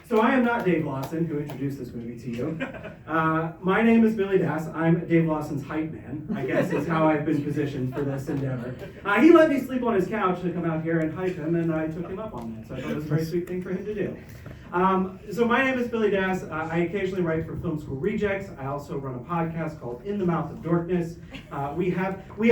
So I am not Dave Lawson, who introduced this movie to you. My name is Billy Dass. I'm Dave Lawson's hype man, I guess is how I've been positioned for this endeavor. He let me sleep on his couch to come out here and hype him, and I took him up on that. So I thought it was a very sweet thing for him to do. So my name is Billy Dass. I occasionally write for Film School Rejects. I also run a podcast called In the Mouth of Dorkness. We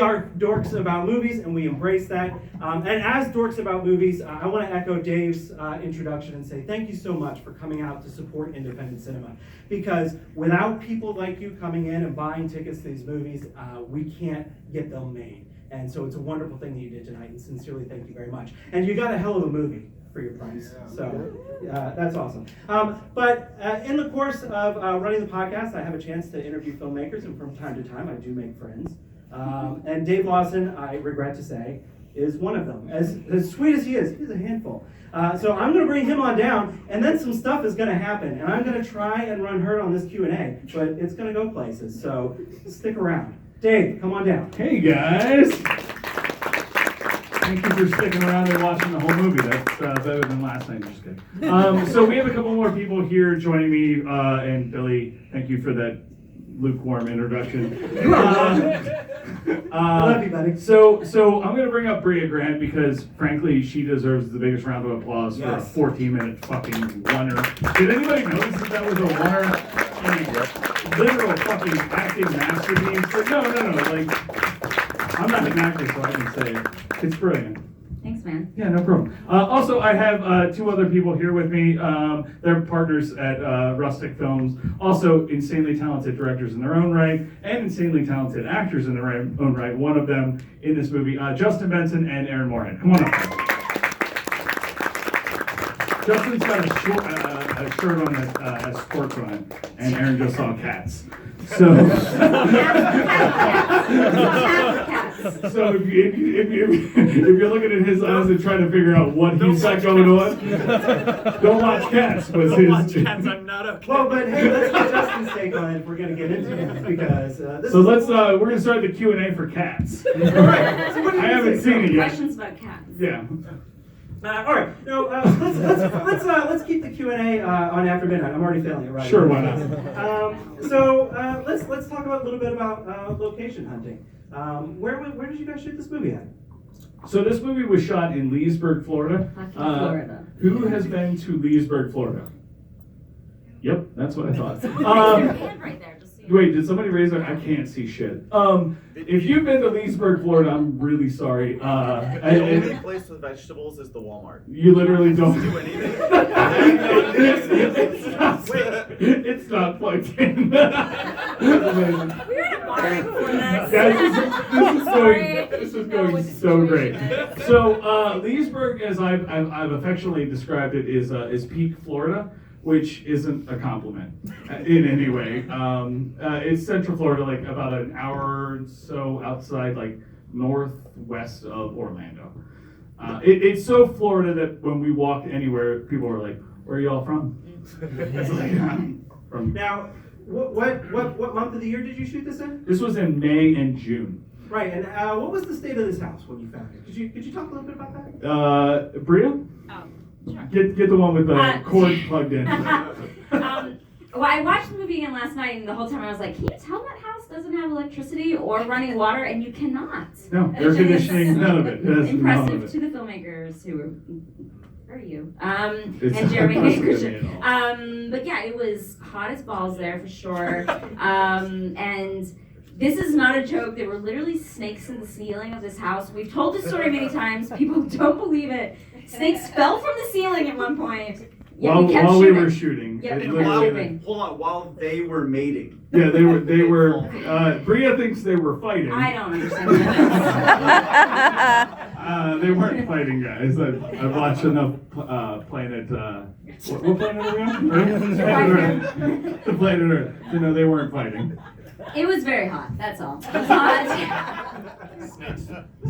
are dorks about movies, and we embrace that. And as dorks about movies, I want to echo Dave's introduction and say thank you so much for coming out to support independent cinema. Because without people like you coming in and buying tickets to these movies, we can't get them made. And so it's a wonderful thing that you did tonight, and sincerely thank you very much. And you got a hell of a movie for your price. So that's awesome. But in the course of running the podcast, I have a chance to interview filmmakers, and from time to time I do make friends. And Dave Lawson, I regret to say, is one of them. As sweet as he is, he's a handful. So I'm going to bring him on down, and then some stuff is going to happen, and I'm going to try and run herd on this Q&A, but it's going to go places, so stick around. Dave, come on down. Hey guys! Thank you for sticking around and watching the whole movie. That's better than last night. Just kidding. So we have a couple more people here joining me, and Billy, thank you for that lukewarm introduction. I love you, buddy. So I'm going to bring up Brea Grant because, frankly, she deserves the biggest round of applause for a 14-minute fucking runner. Did anybody notice that was a runner? Literal fucking acting masterpiece. But no. Like, I'm not an actor, so I can say it. It's brilliant. Thanks, man. Yeah, no problem. Also, I have two other people here with me. They're partners at Rustic Films. Also, insanely talented directors in their own right, and insanely talented actors in their own right. One of them in this movie, Justin Benson and Aaron Moorhead. Come on up. Justin's got a shirt on that has sports on it, and Aaron just saw cats. So if you're looking at his eyes and trying to figure out what he's got going on, don't watch Cats. Don't watch Cats. I'm not okay. Well, but hey, let's get Justin's take on it if we're going to get into it, because we're going to start the Q&A for Cats. All right. So what I haven't seen it yet. Questions about cats. Yeah. All right. No, let's keep the Q&A on after midnight. I'm already failing it right. Sure, why not? Let's talk about a little bit about location hunting. Where did you guys shoot this movie at? So this movie was shot in Leesburg, Florida. Florida. Who has been to Leesburg, Florida? Yep, that's what I thought. Your hand right there, just so you Wait, did somebody raise their? I can't see shit. If you've been to Leesburg, Florida, I'm really sorry. The only place with vegetables is the Walmart. You literally don't Do anything. It's not plugged in. We were at a bar before this. This is going so great. So Leesburg, as I've affectionately described it, is peak Florida, which isn't a compliment in any way. It's Central Florida, like about an hour or so outside, like northwest of Orlando. It's so Florida that when we walk anywhere, people are like, "Where are y'all from?" It's like, from. Now, what month of the year did you shoot this in? This was in May and June. Right, and what was the state of this house when you found it? Could you talk a little bit about that? Brea? Sure. Get the one with the cord plugged in. Well, I watched the movie again last night, and the whole time I was like, can you tell that house doesn't have electricity or running water? And you cannot. No, air conditioning, none of it. Impressive to the filmmakers who were, where are you? And It's Jeremy not and impressive to Christian. me at all. But yeah, it was hot as balls there for sure. And this is not a joke. There were literally snakes in the ceiling of this house. We've told this story many times. People don't believe it. Snakes fell from the ceiling at one point. Yeah, while we were shooting. Yeah, It we kept literally- shooting. Hold on, while they were mating. Yeah, they were. Brea thinks they were fighting. I don't understand that. They weren't fighting, guys. I've watched enough Planet. What planet are we on? Earth? The planet Earth. To know they weren't fighting. It was very hot, that's all. It was hot.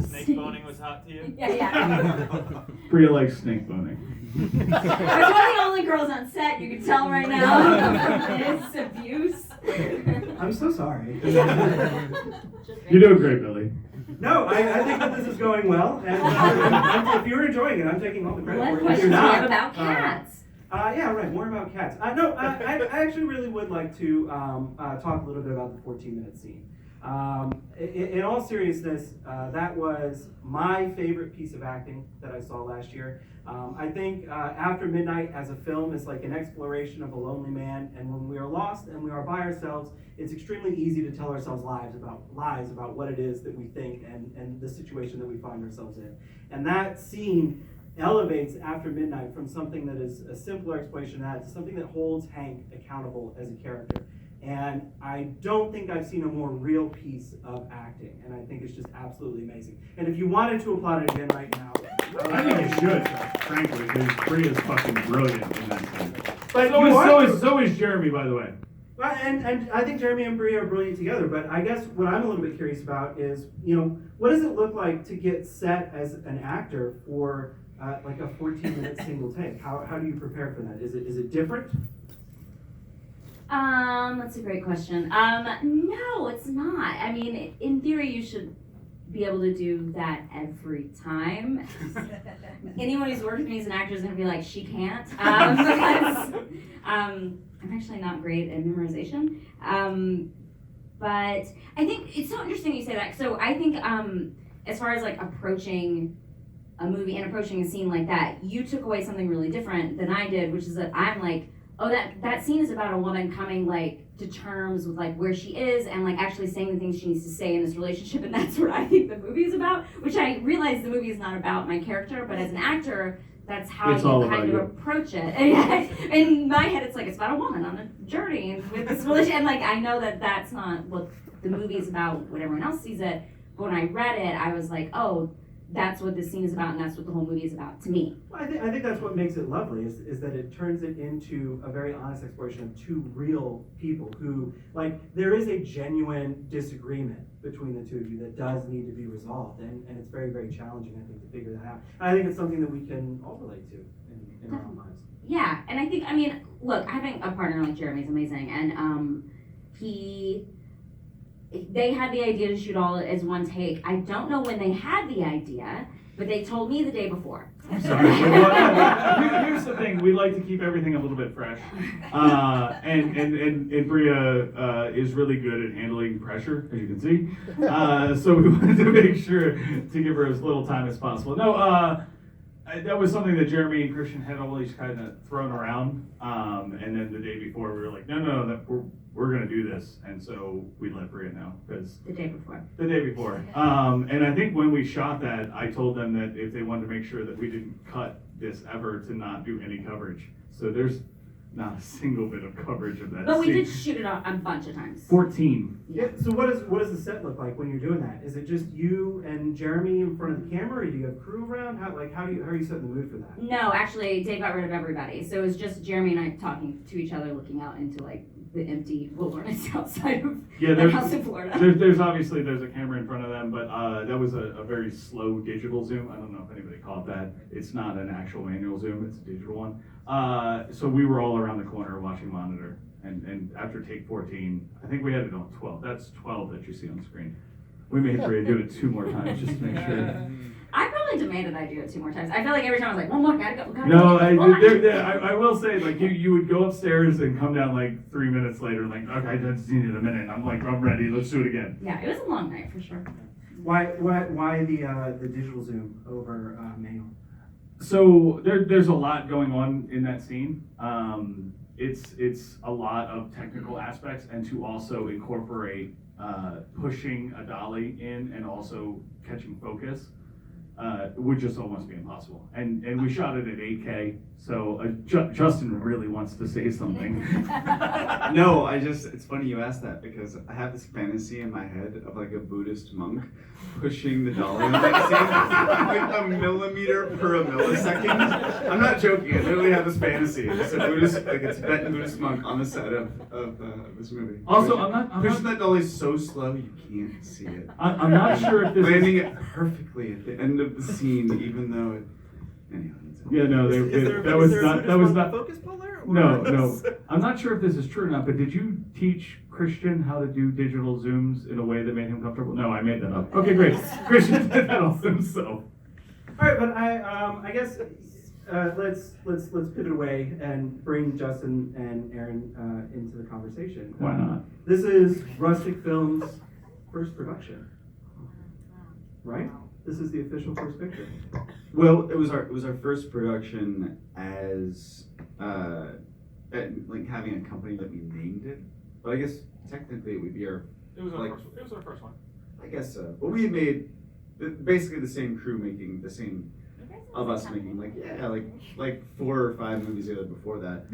Snake boning was hot to you? Yeah. Brea likes snake boning. We're one of the only girls on set, you can tell right now. This abuse. I'm so sorry. You're doing great, Billy. No, I think that this is going well, and if you're enjoying it, I'm taking all the credit What for it. If questions you're do you not, have about cats? Yeah, right. More about cats. No, I actually really would like to talk a little bit about the 14-minute scene. In all seriousness, that was my favorite piece of acting that I saw last year. I think After Midnight as a film is like an exploration of a lonely man, and when we are lost and we are by ourselves, it's extremely easy to tell ourselves lies about what it is that we think and the situation that we find ourselves in. And that scene elevates After Midnight from something that is a simpler explanation of that to something that holds Hank accountable as a character. And I don't think I've seen a more real piece of acting, and I think it's just absolutely amazing. And if you wanted to applaud it again right now, I think you should, frankly, because Brea is fucking brilliant in that scene. But So is Jeremy, by the way. Well, and I think Jeremy and Brea are brilliant together, but I guess what I'm a little bit curious about is, what does it look like to get set as an actor for like a 14-minute single take? How do you prepare for that? Is it different? That's a great question. No, it's not. I mean, in theory, you should be able to do that every time. Anyone who's worked with me as an actor is going to be like, she can't. Because, I'm actually not great at memorization. But I think it's so interesting you say that. So I think as far as like approaching a movie and approaching a scene like that, you took away something really different than I did, which is that I'm like, oh, that scene is about a woman coming like to terms with like where she is and like actually saying the things she needs to say in this relationship, and that's what I think the movie is about, which I realize the movie is not about my character, but as an actor, that's how you kind of approach it. And in my head, it's like, it's about a woman on a journey with this relationship, and like I know that that's not what the movie is about, what everyone else sees it, but when I read it, I was like, oh, that's what this scene is about, and that's what the whole movie is about to me. Well, I think that's what makes it lovely, is that it turns it into a very honest exploration of two real people who, like, there is a genuine disagreement between the two of you that does need to be resolved, and it's very, very challenging, I think, to figure that out. And I think it's something that we can all relate to in our own lives. Yeah, and I think, look, having a partner like Jeremy is amazing, and they had the idea to shoot all as one take. I don't know when they had the idea, but they told me the day before. I'm sorry. Here's the thing: we like to keep everything a little bit fresh, and Brea is really good at handling pressure, as you can see. So we wanted to make sure to give her as little time as possible. No, that was something that Jeremy and Christian had always kind of thrown around, and then the day before we were like, no, that we're gonna do this, and so we let Brea know because The day before. And I think when we shot that, I told them that if they wanted to make sure that we didn't cut this ever, to not do any coverage. So there's not a single bit of coverage of that. But we did shoot it a bunch of times. 14. Yeah. So what does the set look like when you're doing that? Is it just you and Jeremy in front of the camera, or do you have crew around? How are you setting the mood for that? No, actually, Dave got rid of everybody. So it was just Jeremy and I talking to each other, looking out into like the empty wilderness outside of the house in Florida. There's obviously a camera in front of them, but that was a very slow digital zoom. I don't know if anybody caught that. It's not an actual manual zoom; it's a digital one. So we were all around the corner watching monitor, and after take 14, I think we had it on 12. That's 12 that you see on the screen. We made Brea do it 2 more times just to make sure. I probably demanded I do it 2 more times. I feel like every time I was like, one more, gotta go. No, I will say, like, you would go upstairs and come down like 3 minutes later, like, okay, I just needed a minute. I'm like, I'm ready. Let's do it again. Yeah, it was a long night for sure. Why the digital zoom over manual? So there's a lot going on in that scene. It's a lot of technical aspects, and to also incorporate pushing a dolly in and also catching focus would just almost be impossible. And we shot it at 8K, so Justin really wants to say something. No, it's funny you asked that, because I have this fantasy in my head of like a Buddhist monk pushing the dolly in that scene, like a millimeter per a millisecond. I'm not joking, I literally have this fantasy. It's a Buddhist, like a Tibetan Buddhist monk on the set of this movie. Also, pushing that dolly so slow you can't see it. I'm not sure if this landing it perfectly at the end of the scene, even though it. Anyhow. Yeah, no, that was not focus puller? No. I'm not sure if this is true or not, but did you teach Christian how to do digital zooms in a way that made him comfortable? No, I made that up. Okay, great. Christian did that all himself. All right, but I guess let's pivot away and bring Justin and Aaron into the conversation. Why not? This is Rustic Films' first production, right? This is the official first picture. Well, it was our first production as like having a company that we named it. But I guess technically it would be our. It was our like, first. It was our first one. I guess so. But we had made basically the same crew making the same of us making like 4 or 5 movies together before that.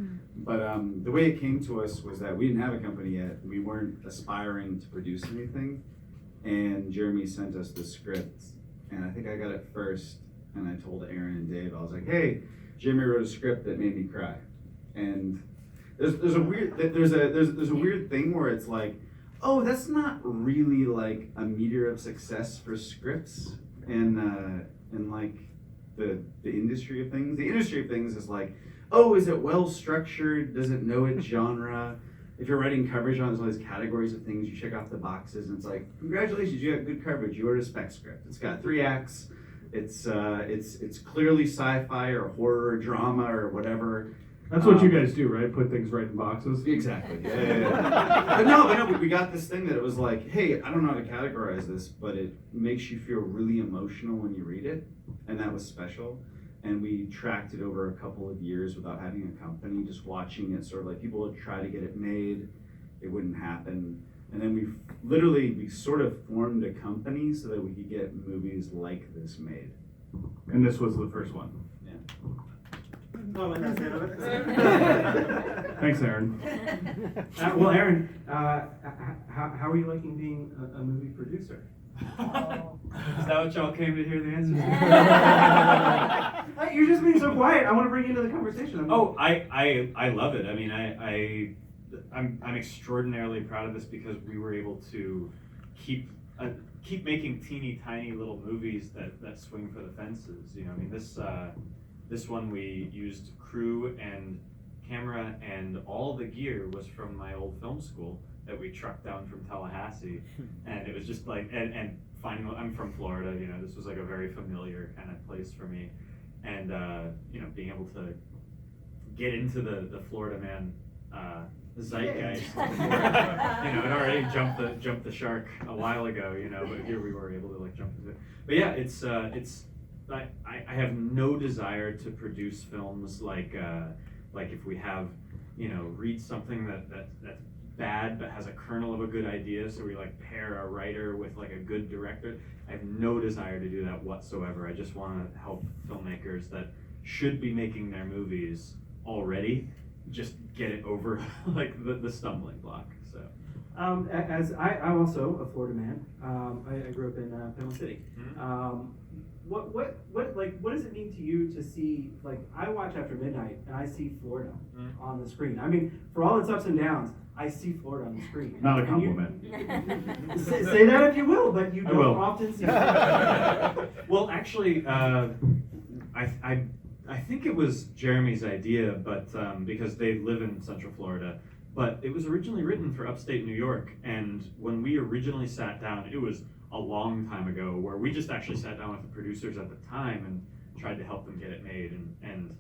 But the way it came to us was that we didn't have a company yet. We weren't aspiring to produce anything, and Jeremy sent us the script, and I think I got it first. And I told Aaron and Dave, I was like, "Hey, Jeremy wrote a script that made me cry." And there's a weird thing where it's like, oh, that's not really like a meter of success for scripts in like the industry of things. The industry of things is like, oh, is it well structured? Does it know its genre? If you're writing coverage on, there's all these categories of things, you check off the boxes, and it's like, congratulations, you got good coverage. You wrote a spec script. It's got 3 acts. It's clearly sci-fi or horror or drama or whatever. That's what you guys do, right? Put things right in boxes? Exactly. Yeah. But no, we got this thing that it was like, hey, I don't know how to categorize this, but it makes you feel really emotional when you read it, and that was special. And we tracked it over a couple of years without having a company, just watching it sort of like people would try to get it made, it wouldn't happen. And then we sort of formed a company so that we could get movies like this made. And this was the first one. Yeah. Thanks, Aaron. Well, Aaron, how are you liking being a movie producer? Is that what y'all came to hear the answer You're just being so quiet. I want to bring you into the conversation. Oh, I love it. I mean, I'm extraordinarily proud of this because we were able to keep making teeny tiny little movies that swing for the fences. You know, I mean, this one we used crew and camera, and all the gear was from my old film school that we trucked down from Tallahassee, and it was just like and finding. I'm from Florida. You know, this was like a very familiar kind of place for me, and you know, being able to get into the Florida man zeitgeist. You know, it already jumped the shark a while ago. You know, but here we were able to like jump into it. But yeah, it's I have no desire to produce films like if we have, you know, read something that's bad but has a kernel of a good idea, so we like pair a writer with like a good director. I have no desire to do that whatsoever. I just want to help filmmakers that should be making their movies already just get it over like the stumbling block. So as I'm also a Florida man. I grew up in Panama City. What does it mean to you to see, like, I watch After Midnight and I see Florida on the screen? I mean, for all its ups and downs, I see Florida on the screen. Not a compliment. Say that if you will, but you I don't will. often see Florida. well, actually, I think it was Jeremy's idea, but because they live in Central Florida, but it was originally written for upstate New York, and when we originally sat down, it was a long time ago, where we just actually sat down with the producers at the time and tried to help them get it made, and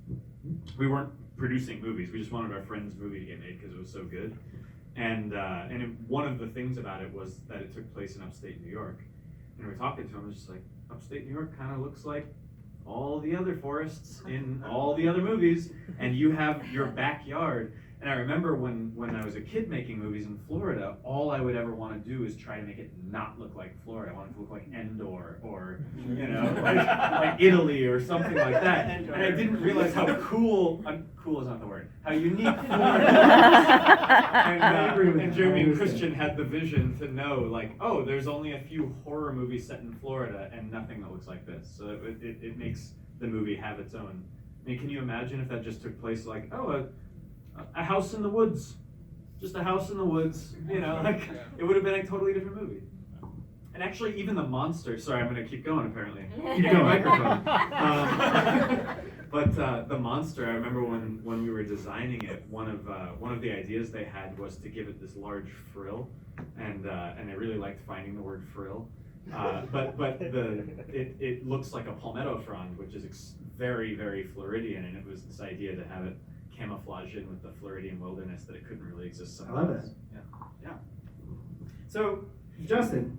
we weren't producing movies, we just wanted our friend's movie to get made because it was so good, and one of the things about it was that it took place in upstate New York, and we were talking to him, just like, upstate New York kind of looks like all the other forests in all the other movies, and you have your backyard. And I remember when I was a kid making movies in Florida, all I would ever want to do is try to make it not look like Florida. I wanted to look like Endor or, you know, like Italy or something like that. And I didn't realize how cool is not the word, how unique Florida and Jeremy and Christian had the vision to know, like, oh, there's only a few horror movies set in Florida and nothing that looks like this. So it makes the movie have its own. I mean, can you imagine if that just took place like, oh, a house in the woods, just a house in the woods, you know, like it would have been a totally different movie. And actually, even the monster. Sorry, I'm gonna keep going. Apparently, keep going. Microphone. But the monster. I remember when we were designing it, one of the ideas they had was to give it this large frill, and they really liked finding the word frill. But it looks like a palmetto frond, which is very, very Floridian, and it was this idea to have it camouflage in with the Floridian wilderness that it couldn't really exist I somewhere love else. it. Yeah. So, Justin,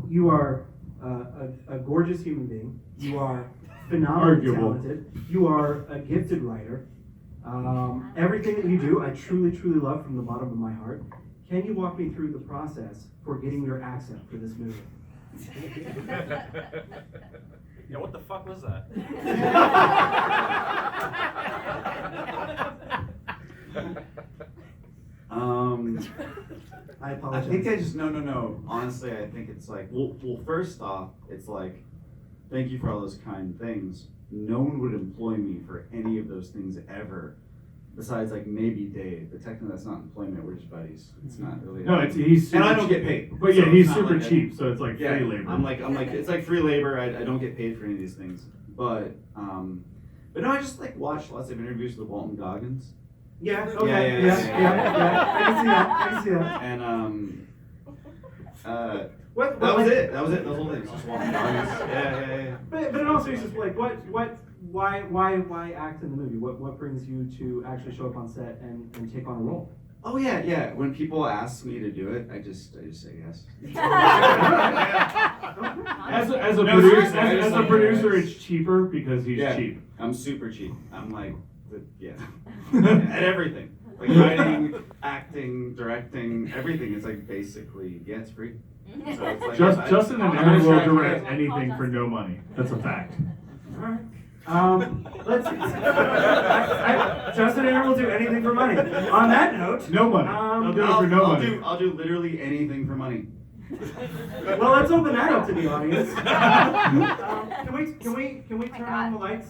you are a gorgeous human being. You are phenomenally Arguable. talented. You are a gifted writer. Everything that you do, I truly, truly love from the bottom of my heart. Can you walk me through the process for getting your accent for this movie? Yeah, what the fuck was that? I I apologize. think I just no. Honestly, I think it's like well. First off, it's like thank you for all those kind things. No one would employ me for any of those things ever, besides like maybe Dave. But technically, that's not employment. We're just buddies. It's not really. No, he's super and I don't cheap. get paid. But yeah, So he's it's not super like cheap, so it's like Yeah, free labor. I'm like it's like free labor. I don't get paid for any of these things. But no, I just like watch lots of interviews with Walton Goggins. Yeah. Yeah, Okay. yeah. I can see that. I can see that. And What? that was it. That was the whole thing. It's just Walton Goggins. Yeah. But in all seriousness, like, why act in the movie? What brings you to actually show up on set and take on a role? Oh yeah. When people ask me to do it, I just say yes. As a No, producer, seriously, I as just a like producer, it. it's cheaper because he's Yeah. cheap. I'm super cheap. I'm like at everything. Like writing, acting, directing, everything is like basically it's free. So it's like Justin and I'm Aaron will gonna try- direct anything for no money. That's a fact. Let's see. Justin and Aaron will do anything for money. On that note, No money. I'll do it for no money. I'll do literally anything for money. well, let's open that up to the audience. Can we turn on the lights?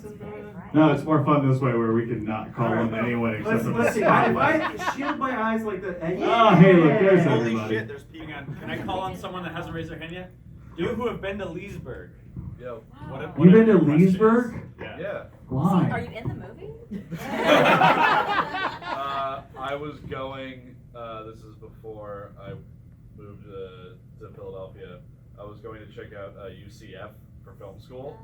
No, it's more fun this way where we can not call him anyone except Let's for see. If I shield my eyes like that. Oh, hey, look, there's Holy everybody. shit, there's people. Hang on. Can I call on someone that hasn't raised their hand yet? You who have been to Leesburg. Yo. You've been to your questions? Leesburg? Yeah. Yeah. Are Why? you in the movie? I was going, this is before I moved to Philadelphia. I was going to check out UCF for film school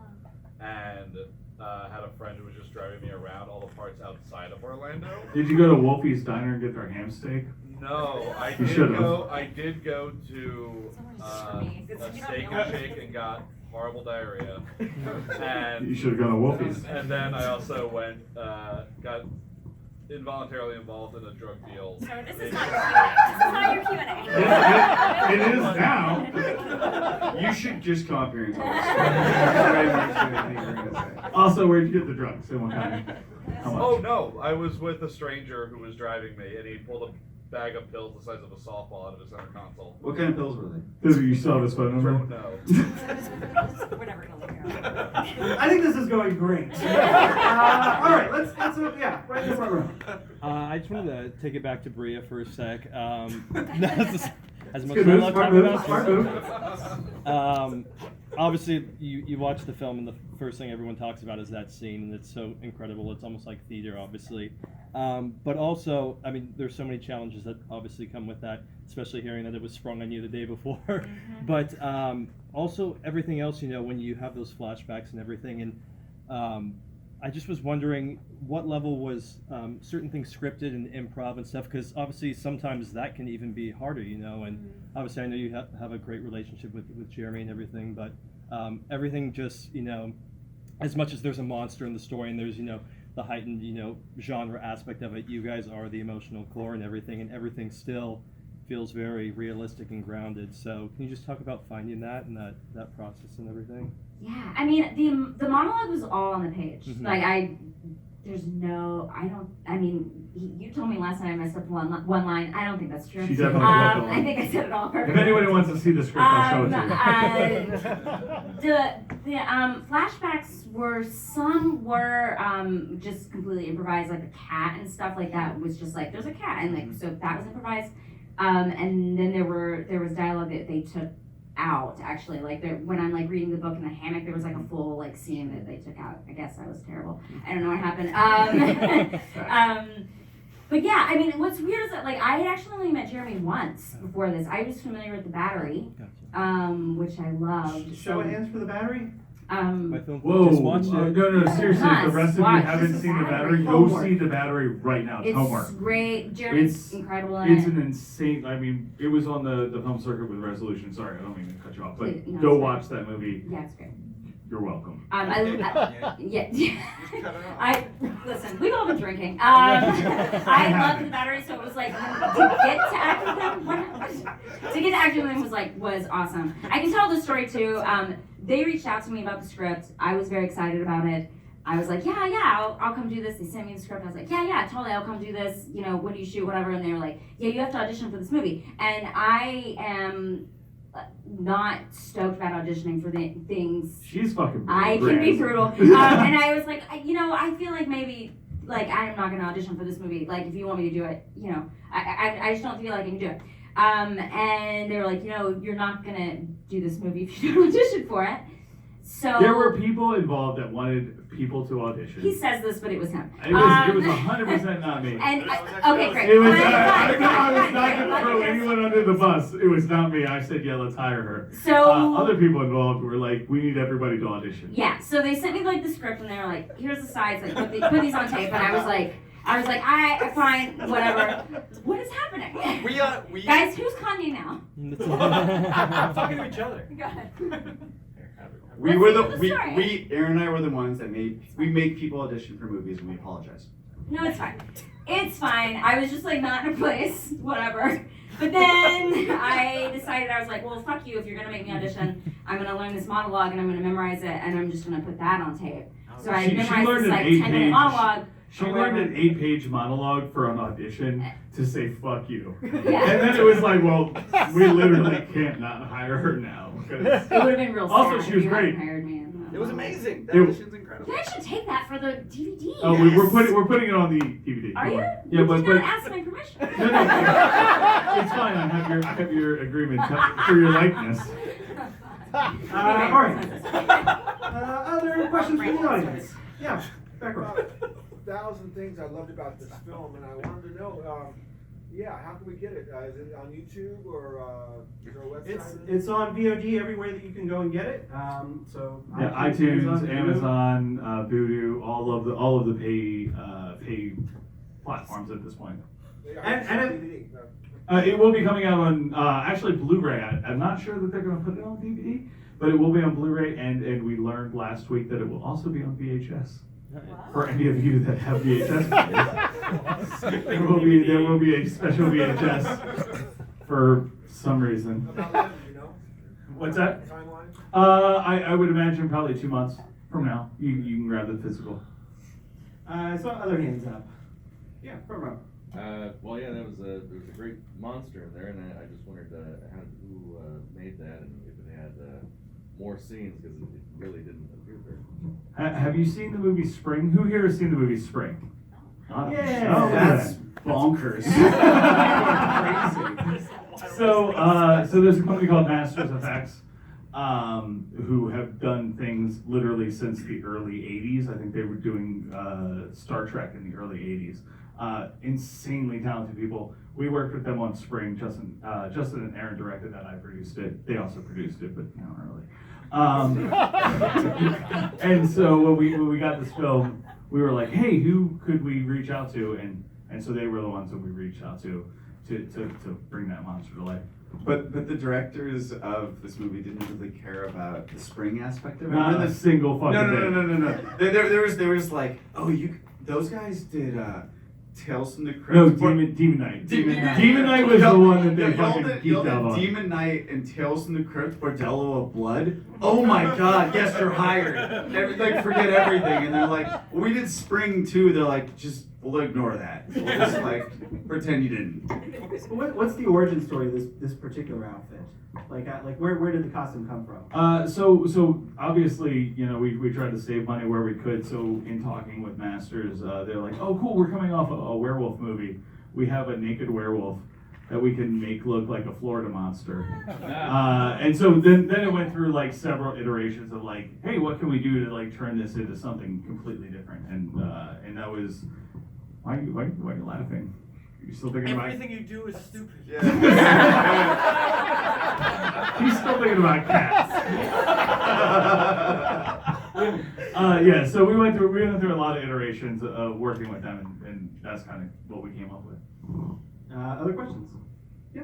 and had a friend who was just driving me around all the parts outside of Orlando. Did you go to Wolfie's Diner and get their ham steak? No, You should've. I did go to a Steak and Shake and got horrible diarrhea. You should have gone to Wolfie's. And then I also went, got involuntarily involved in a drug deal. So this is not your Q&A. This is not your Q&A. It is now. You should just come up here and tell us. Very much what you were gonna say. Also, where'd you get the drugs and what kind? How much? Oh no, I was with a stranger who was driving me, and he pulled a bag of pills the size of a softball out of his center console. What kind of pills were they? Because you still have his phone number? Don't know. We're never gonna look it up. I think this is going great. All right, let's right in the front row. I just wanted to take it back to Brea for a sec. As much Good as I move, love smart talking move, about smart move. obviously, you watch the film, and the first thing everyone talks about is that scene, and it's so incredible. It's almost like theater, obviously. But also, I mean, there's so many challenges that obviously come with that, especially hearing that it was sprung on you the day before. But also everything else, when you have those flashbacks and everything, and I just was wondering what level was certain things scripted and improv and stuff, because obviously sometimes that can even be harder, and obviously I know you have a great relationship with Jeremy and everything, but everything just, as much as there's a monster in the story and there's, the heightened, genre aspect of it, you guys are the emotional core and everything still feels very realistic and grounded. So can you just talk about finding that and that process and everything? Yeah, I mean, the monologue was all on the page. Mhm. Like, you told me last time I messed up one line. I don't think that's true. She definitely flipped the I line. think I said it all If perfectly. anybody wants to see the script, I'll show it to you. The flashbacks some were just completely improvised, like the cat and stuff like that was just like there's a cat and like so that was improvised. And then there was dialogue that they took out actually, like when I'm like reading the book in the hammock, there was like a full like scene that they took out. I guess I was terrible. I don't know what happened. But yeah, I mean, what's weird is that like I had actually only met Jeremy once before this. I was familiar with The Battery, which I loved. Show of hands for The Battery. My film Whoa! just watched it. No, seriously, if the rest of you Watch. haven't This is seen The Battery, go homework. see The Battery right now. It's homework. Great. Jeremy's It's- incredible in It's it. an insane. I mean, it was on the film circuit with Resolution. Sorry, I don't mean to cut you off, but Please, no, go it's watch that movie. Yeah, it's great. You're welcome. I listen. We've all been drinking. I loved The Battery, so it was like to get to act with them. To get to act with them was awesome. I can tell the story too. They reached out to me about the script. I was very excited about it. I was like, yeah, I'll come do this. They sent me the script. I was like, yeah, totally, I'll come do this. You know, when do you shoot, whatever. And they were like, yeah, you have to audition for this movie. And I am not stoked about auditioning for the things. She's fucking. I can be brutal. And I was like, I feel like maybe, like, I'm not going to audition for this movie. Like, if you want me to do it, I just don't feel like I can do it. And they were like, you're not going to do this movie if you don't audition for it. So There were people involved that wanted people to audition. he says this, but it was him. It was 100% not me. And okay, great. It was. Fine, I fine, was not fine, going to throw fine. anyone under the bus. It was not me. I said, yeah, let's hire her. So Other people involved were like, we need everybody to audition. yeah, so they sent me like the script, and they were like, here's the sides, like put these on tape, and I was like, I fine, whatever. What is happening? We Guys, who's Kanye now? talking to each other. Go ahead. We Let's were hear the the we, story. we Aaron and I were the ones that make people audition for movies, and we apologize. No, it's fine. It's fine. I was just like not in a place, whatever. But then I decided, I was like, well, fuck you. If you're gonna make me audition, I'm gonna learn this monologue and I'm gonna memorize it, and I'm just gonna put that on tape. So I She memorized learned this an like 8-page 10-minute monologue. She learned an 8-page monologue for an audition to say "fuck you," Yeah. and then it was like, "Well, we literally can't not hire her now." Because It would have been real Also, sad she if was you hadn't great. hired me. It was amazing. That It- audition's incredible. You guys should take that for the DVD. oh, we're putting it on the DVD. Are you? Yeah, You but did not ask my permission. no, it's fine. I have your agreement for your likeness. All right. Other questions from the audience? Yeah, back row. 1,000 things I loved about this film, and I wanted to know, how can we get it? Is it on YouTube or is there a website? It's on VOD everywhere that you can go and get it. So Yeah, iTunes, Amazon, Vudu, all of the pay platforms at this point. It will be coming out on actually Blu-ray. I'm not sure that they're going to put it on DVD, but it will be on Blu-ray, and we learned last week that it will also be on VHS. For any of you that have VHS players, there will be a special VHS for some reason. About when, you know? What's that? Timeline? I would imagine probably 2 months from now. You can grab the physical. I saw other hands up. Yeah, front row. Well, yeah, there was a great monster in there, and I just wondered who made that and if it had more scenes, because it really didn't appear very. Have you seen the movie Spring? Who here has seen the movie Spring? Yeah. Oh, That's bonkers. So there's a company called Masters Effects, who have done things literally since the early 80s. I think they were doing Star Trek in the early 80s. Insanely talented people. We worked with them on Spring. Justin and Aaron directed that. I produced it. They also produced it, but not really. And so when we got this film, we were like, hey, who could we reach out to? And so they were the ones that we reached out to bring that monster to life. But the directors of this movie didn't really care about the spring aspect of it. Not a single fucking No. thing. There was like, oh, those guys did Tales from the Crypt. No, Demon Knight. Demon Knight was the one that they fucking geeked out on. Demon Knight and Tales from the Crypt, Bordello of Blood. Oh my God! Yes, you're hired. Forget everything, and they're like, well, we did Spring too. They're like, we'll ignore that. We'll just pretend you didn't. What's the origin story of this particular outfit? Where did the costume come from? So obviously, we tried to save money where we could. So in talking with Masters, they're like, oh cool, we're coming off a werewolf movie. We have a naked werewolf that we can make look like a Florida monster. And so then it went through several iterations of hey, what can we do to turn this into something completely different? And that was why are you laughing? You still thinking about? Everything you do is stupid. Yeah. He's still thinking about cats. Yeah, so we went through a lot of iterations of working with them, and that's kind of what we came up with. Other questions? Yeah.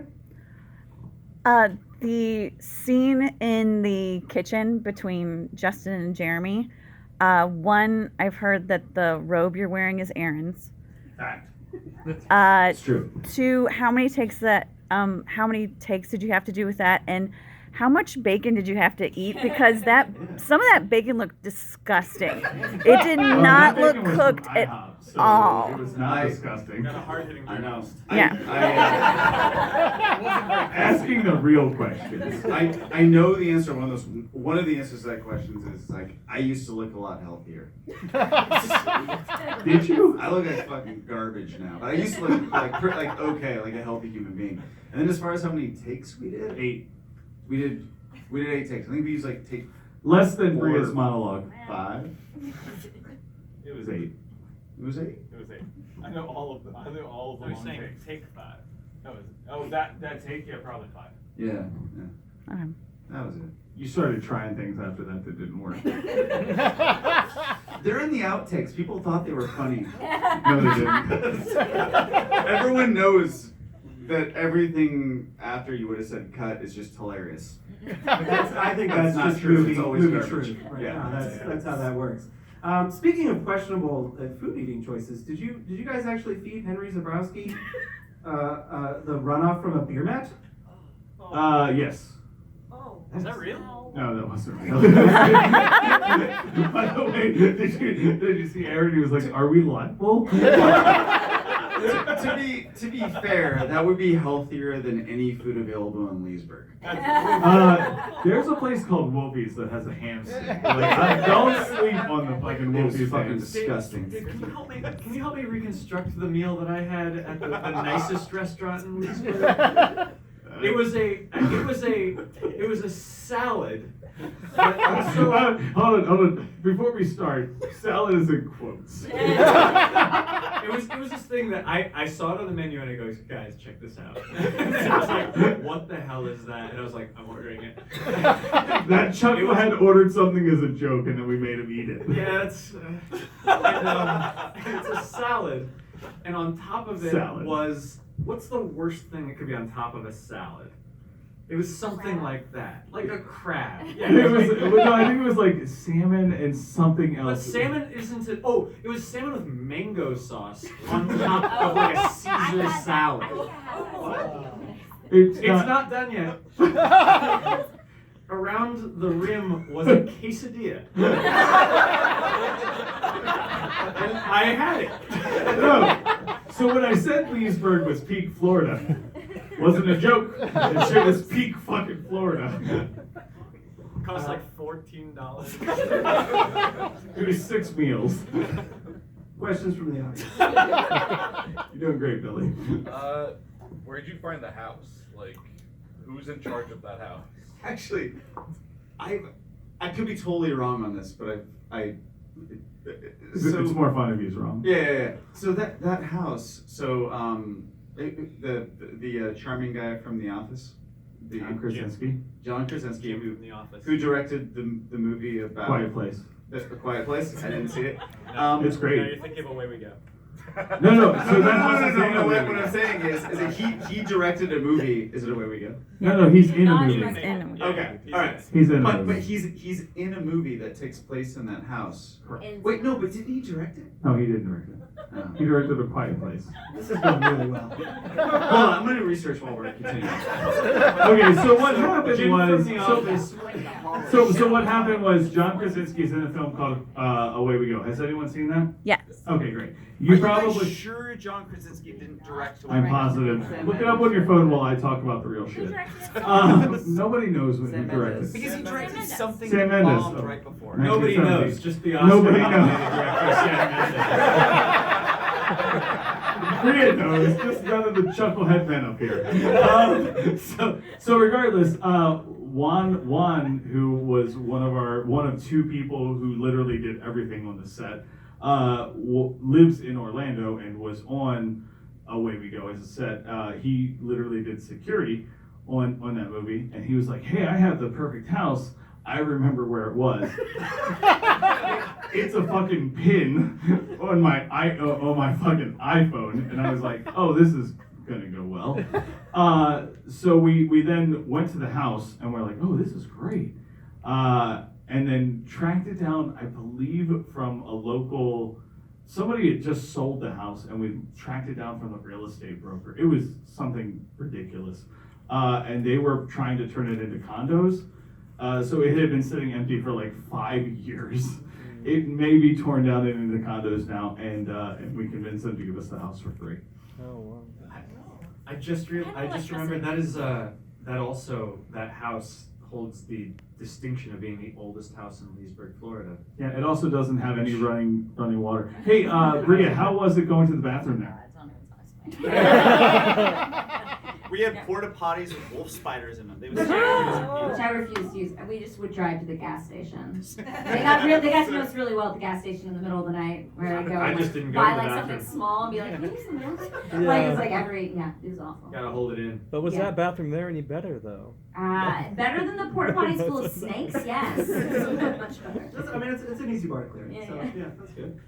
The scene in the kitchen between Justin and Jeremy. One, I've heard that the robe you're wearing is Aaron's. Fact. It's true. Two, how many takes did you have to do with that? And how much bacon did you have to eat? Because some of that bacon looked disgusting. It did not look cooked at all. It was not disgusting. Got a hard-hitting I know. Yeah. Asking the real questions. I know the answer. One of the answers to that question is like, I used to look a lot healthier. Did you? I look like fucking garbage now, but I used to look like okay, like a healthy human being. And then as far as how many takes we did, 8. we did 8 takes. I think we used like take Less than 4, Brea's monologue. 5. It was 8. It was 8. It was 8. I know all of them. I know all of the They're long saying takes. take 5. That take, yeah, probably 5. Yeah. Okay. That was it. You started trying things after that didn't work. They're in the outtakes. People thought they were funny. No, they didn't. Everyone knows that everything after you would have said cut is just hilarious. I think that's not just true. movie, It's always movie garbage. truth. Right Yeah. now. That's how that works. Speaking of questionable food eating choices, did you guys actually feed Henry Zabrowski the runoff from a beer mat? Yes. Is that real? No, that wasn't real. By the way, did you see Aaron? He was like, "Are we liable?" To be fair, that would be healthier than any food available in Leesburg. There's a place called Wolfie's that has a ham stick. Like, don't sleep on the fucking It was Wolfie's fucking ham. disgusting. Dave, can you help me reconstruct the meal that I had at the nicest restaurant in Leesburg? It was a salad. But also, hold on. Before we start, salad is in quotes. it was this thing that I saw it on the menu and I goes, guys, check this out. And I was like, what the hell is that? And I was like, I'm ordering it. That Chuckle had ordered something as a joke, and then we made him eat it. Yeah, it's a salad, and on top of it was, what's the worst thing that could be on top of a salad? It was something like that, like a crab. Yeah, I think it was like salmon and something but else. salmon isn't it? Oh, it was salmon with mango sauce on top of like a Caesar salad. It's not done yet. Around the rim was a quesadilla. And I had it. No. So when I said Leesburg was peak Florida, wasn't a joke. It shit was peak fucking Florida. Cost like $14. It was 6 meals. Questions from the audience? You're doing great, Billy. Where'd you find the house? Like, who's in charge of that house? Actually, I could be totally wrong on this, but It's more fun if he's wrong. Yeah. So that house. So the charming guy from The Office, John Krasinski. John Krasinski, From The Office. who directed the movie about Quiet Place. The Quiet Place. I didn't see it. It's great. Now you're thinking away we go. No. No, So that's no. What I'm saying is that he directed a movie. Is it Away We Go? No. He's in a Not movie. in a movie. Okay, all right. He's in a But movie. he's in a movie that takes place in that house. In- Wait, no, but didn't he direct it? No, he didn't direct it. Oh. He directed A Quiet Place. This is going really well. Hold on, I'm gonna research while we're continuing. Okay, so what happened Jim was from The Office. so what happened was John Krasinski's in a film called Away We Go. Has anyone seen that? Yes. Okay, great. You probably. sure John Krasinski didn't direct I'm positive. Look it up on your phone while I talk about the real shit. Nobody knows when he directed. Because he directed something Sam that Mendes, bombed though. right before. Nobody 1970s. knows, just the Oscar Nobody nominated knows. director Sam Mendes. Brea knows, just none of the chucklehead men up here. So regardless, Juan, who was one of 2 people who literally did everything on the set, lives in Orlando and was on Away We Go as a set. He literally did security on that movie, and he was like, "Hey, I have the perfect house. I remember where it was. It's a fucking pin on my fucking iPhone." And I was like, "Oh, this is gonna go well." So we then went to the house, and we're like, "Oh, this is great." And then tracked it down, I believe, from a local. Somebody had just sold the house, and we tracked it down from a real estate broker. It was something ridiculous. And they were trying to turn it into condos. So it had been sitting empty for like 5 years. It may be torn down into condos now, and we convinced them to give us the house for free. Oh wow. I just remembered that is that house holds the distinction of being the oldest house in Leesburg, Florida. Yeah, it also doesn't have any running water. Hey, Brea, how was it going to the bathroom there? We had porta potties with wolf spiders in them. They Which I refuse to use. We just would drive to the gas station. They got to know us really well at the gas station in the middle of the night, where I go I and just didn't go buy to the like bathroom. something small and be like, "Can you use some milk?" Yeah. Like it's like it was awful. Gotta hold it in. But was Yeah. that bathroom there any better though? Better than the porta potties full of snakes, yes. Much better. I mean, it's an easy bar to clear. Yeah, So yeah. yeah, that's good.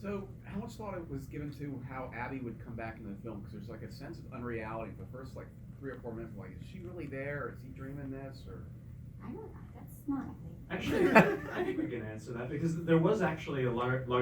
So, how much thought it was given to how Abby would come back into the film? Because there's like a sense of unreality for the first like 3 or 4 minutes. Like, is she really there? Or is he dreaming this? Or I don't. That's not. Actually, I think we can answer that because there was actually a large